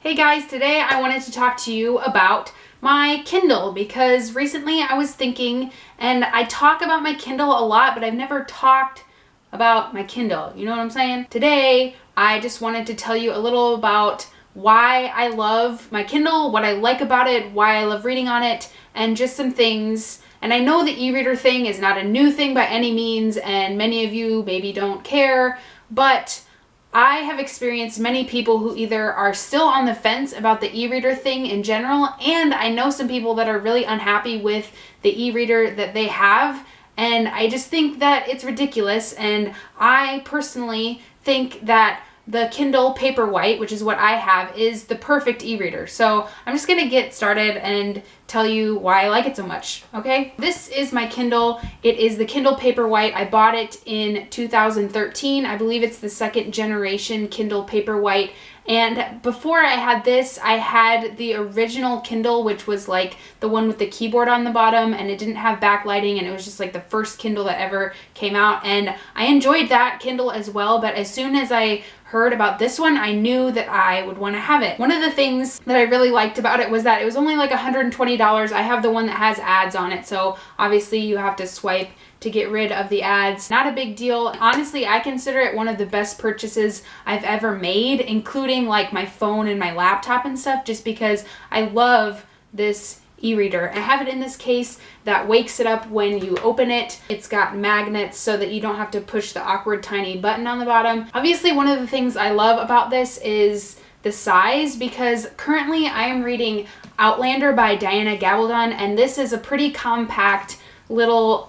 Hey guys, today I wanted to talk to you about my Kindle because recently I was thinking, and I talk about my Kindle a lot, but I've never talked about my Kindle. You know what I'm saying? Today, I just wanted to tell you a little about why I love my Kindle, what I like about it, why I love reading on it, and just some things. And I know the e-reader thing is not a new thing by any means, and many of you maybe don't care, but I have experienced many people who either are still on the fence about the e-reader thing in general, and I know some people that are really unhappy with the e-reader that they have, and I just think that it's ridiculous. And I personally think that the Kindle Paperwhite, which is what I have, is the perfect e-reader. So I'm just gonna get started and tell you why I like it so much, okay? This is my Kindle. It is the Kindle Paperwhite. I bought it in 2013. I believe it's the second generation Kindle Paperwhite. And before I had this, I had the original Kindle, which was like the one with the keyboard on the bottom, and it didn't have backlighting, and it was just like the first Kindle that ever came out. And I enjoyed that Kindle as well, but as soon as I heard about this one, I knew that I would want to have it. One of the things that I really liked about it was that it was only like $120. I have the one that has ads on it, so obviously you have to swipe to get rid of the ads. Not a big deal. Honestly, I consider it one of the best purchases I've ever made, including like my phone and my laptop and stuff, just because I love this e-reader. I have it in this case that wakes it up when you open it. It's got magnets so that you don't have to push the awkward tiny button on the bottom. Obviously, one of the things I love about this is the size, because currently I am reading Outlander by Diana Gabaldon, and this is a pretty compact little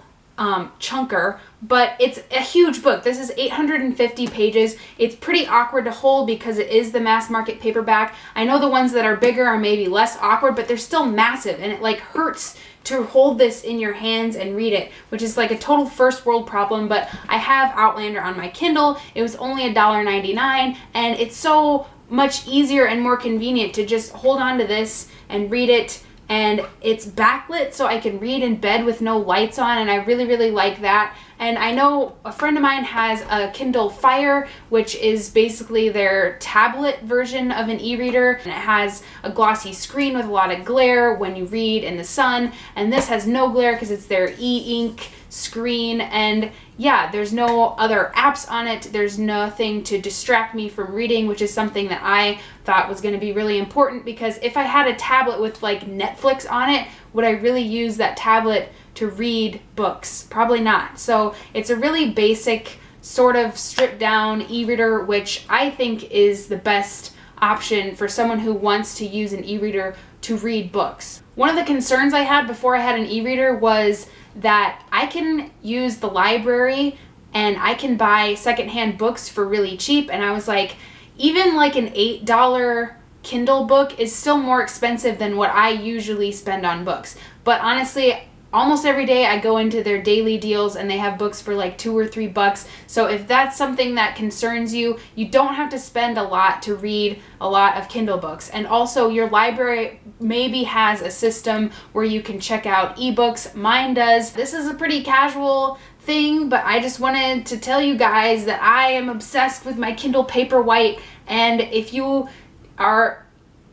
chunker, but it's a huge book. This is 850 pages. It's pretty awkward to hold because it is the mass market paperback. I know the ones that are bigger are maybe less awkward, but they're still massive, and it like hurts to hold this in your hands and read it, which is like a total first world problem. But I have Outlander on my Kindle. It was only $1.99, and it's so much easier and more convenient to just hold on to this and read it. And it's backlit, so I can read in bed with no lights on, and I really, really like that. And I know a friend of mine has a Kindle Fire, which is basically their tablet version of an e-reader, and it has a glossy screen with a lot of glare when you read in the sun, and this has no glare because it's their e-ink screen. And yeah, there's no other apps on it. There's nothing to distract me from reading, which is something that I thought was going to be really important, because if I had a tablet with like Netflix on it, would I really use that tablet to read books? Probably not. So it's a really basic sort of stripped down e-reader, which I think is the best option for someone who wants to use an e-reader to read books. One of the concerns I had before I had an e-reader was that I can use the library and I can buy secondhand books for really cheap, and I was like, even like an $8 Kindle book is still more expensive than what I usually spend on books. But honestly, almost every day I go into their daily deals and they have books for like $2 or $3. So if that's something that concerns you, you don't have to spend a lot to read a lot of Kindle books. And also your library maybe has a system where you can check out ebooks. Mine does. This is a pretty casual thing, but I just wanted to tell you guys that I am obsessed with my Kindle Paperwhite. And if you are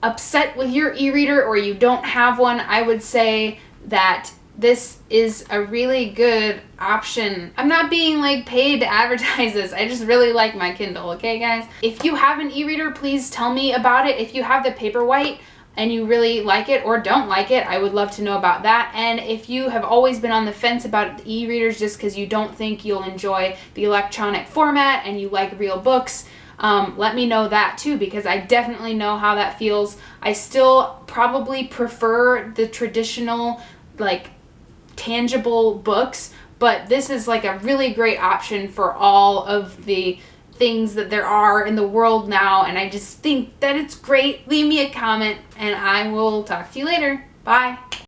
upset with your e-reader or you don't have one, I would say that this is a really good option. I'm not being like paid to advertise this. I just really like my Kindle, okay guys? If you have an e-reader, please tell me about it. If you have the Paperwhite and you really like it or don't like it, I would love to know about that. And if you have always been on the fence about e-readers just because you don't think you'll enjoy the electronic format and you like real books, let me know that too, because I definitely know how that feels. I still probably prefer the traditional like tangible books, but this is like a really great option for all of the things that there are in the world now, and I just think that it's great. Leave me a comment and I will talk to you later. Bye.